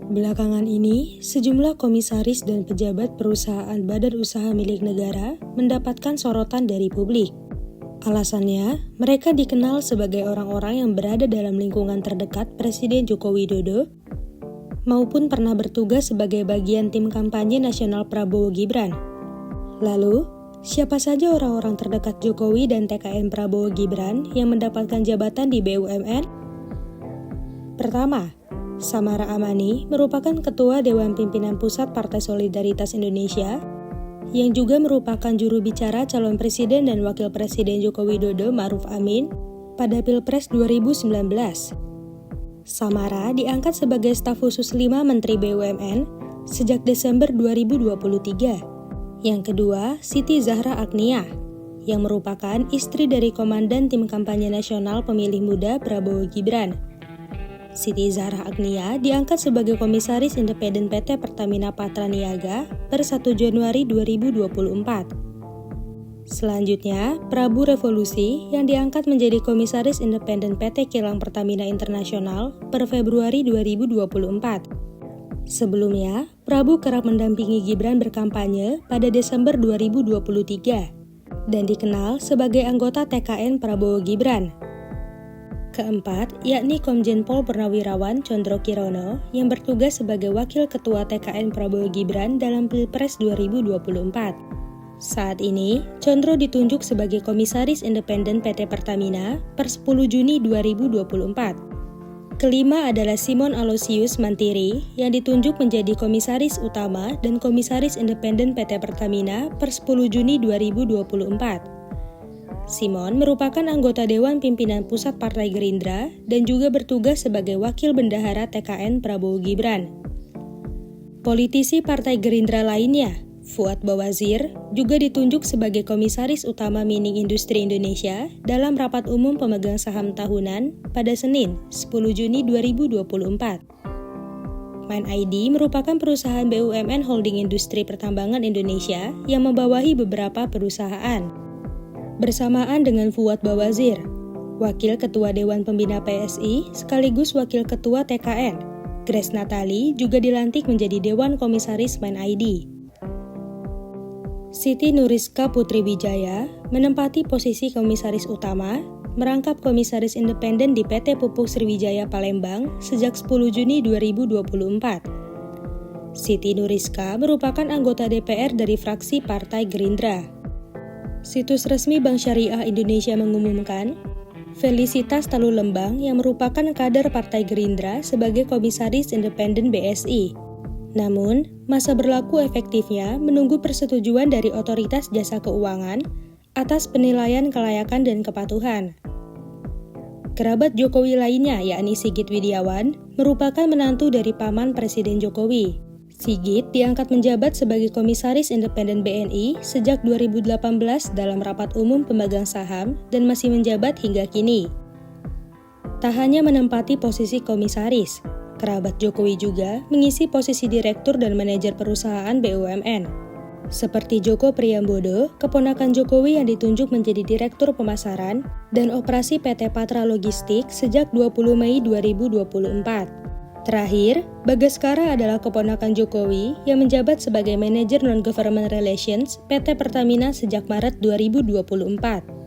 Belakangan ini, sejumlah komisaris dan pejabat perusahaan badan usaha milik negara mendapatkan sorotan dari publik. Alasannya, mereka dikenal sebagai orang-orang yang berada dalam lingkungan terdekat Presiden Joko Widodo maupun pernah bertugas sebagai bagian tim kampanye nasional Prabowo Gibran. Lalu, siapa saja orang-orang terdekat Jokowi dan TKN Prabowo Gibran yang mendapatkan jabatan di BUMN? Pertama, Samara Amani merupakan Ketua Dewan Pimpinan Pusat Partai Solidaritas Indonesia yang juga merupakan juru bicara calon presiden dan wakil presiden Joko Widodo Ma'ruf Amin pada Pilpres 2019. Samara diangkat sebagai staf khusus 5 Menteri BUMN sejak Desember 2023. Yang kedua, Siti Zahra Agnia yang merupakan istri dari Komandan Tim Kampanye Nasional Pemilih Muda Prabowo Gibran. Siti Zahra Agnia diangkat sebagai Komisaris Independen PT Pertamina Patraniaga per 1 Januari 2024. Selanjutnya, Prabu Revolusi yang diangkat menjadi Komisaris Independen PT Kilang Pertamina Internasional per Februari 2024. Sebelumnya, Prabu kerap mendampingi Gibran berkampanye pada Desember 2023 dan dikenal sebagai anggota TKN Prabowo Gibran. Keempat, yakni Komjen Pol Purnawirawan Condro Kirono yang bertugas sebagai Wakil Ketua TKN Prabowo Gibran dalam Pilpres 2024. Saat ini, Condro ditunjuk sebagai Komisaris Independen PT Pertamina per 10 Juni 2024. Kelima adalah Simon Aloysius Mantiri yang ditunjuk menjadi Komisaris Utama dan Komisaris Independen PT Pertamina per 10 Juni 2024. Simon merupakan anggota Dewan Pimpinan Pusat Partai Gerindra dan juga bertugas sebagai Wakil Bendahara TKN Prabowo Gibran. Politisi Partai Gerindra lainnya, Fuad Bawazir, juga ditunjuk sebagai Komisaris Utama Mining Industri Indonesia dalam rapat umum pemegang saham tahunan pada Senin, 10 Juni 2024. MindID merupakan perusahaan BUMN holding industri pertambangan Indonesia yang membawahi beberapa perusahaan. Bersamaan dengan Fuad Bawazir, Wakil Ketua Dewan Pembina PSI sekaligus Wakil Ketua TKN, Grace Natali juga dilantik menjadi Dewan Komisaris MindID. Siti Nuriska Putri Wijaya menempati posisi Komisaris Utama, merangkap Komisaris Independen di PT Pupuk Sriwijaya Palembang sejak 10 Juni 2024. Siti Nuriska merupakan anggota DPR dari fraksi Partai Gerindra. Situs resmi Bank Syariah Indonesia mengumumkan, Felicitas Talulembang yang merupakan kader Partai Gerindra sebagai Komisaris Independen BSI. Namun, masa berlaku efektifnya menunggu persetujuan dari Otoritas Jasa Keuangan atas penilaian kelayakan dan kepatuhan. Kerabat Jokowi lainnya, yakni Sigit Widiawan, merupakan menantu dari paman Presiden Jokowi. Sigit diangkat menjabat sebagai Komisaris Independen BNI sejak 2018 dalam rapat umum pemegang saham dan masih menjabat hingga kini. Tak hanya menempati posisi komisaris, kerabat Jokowi juga mengisi posisi direktur dan manajer perusahaan BUMN. Seperti Joko Priambodo, keponakan Jokowi yang ditunjuk menjadi Direktur Pemasaran dan Operasi PT Patra Logistik sejak 20 Mei 2024. Terakhir, Bagaskara adalah keponakan Jokowi yang menjabat sebagai Manajer Non-Government Relations PT Pertamina sejak Maret 2024.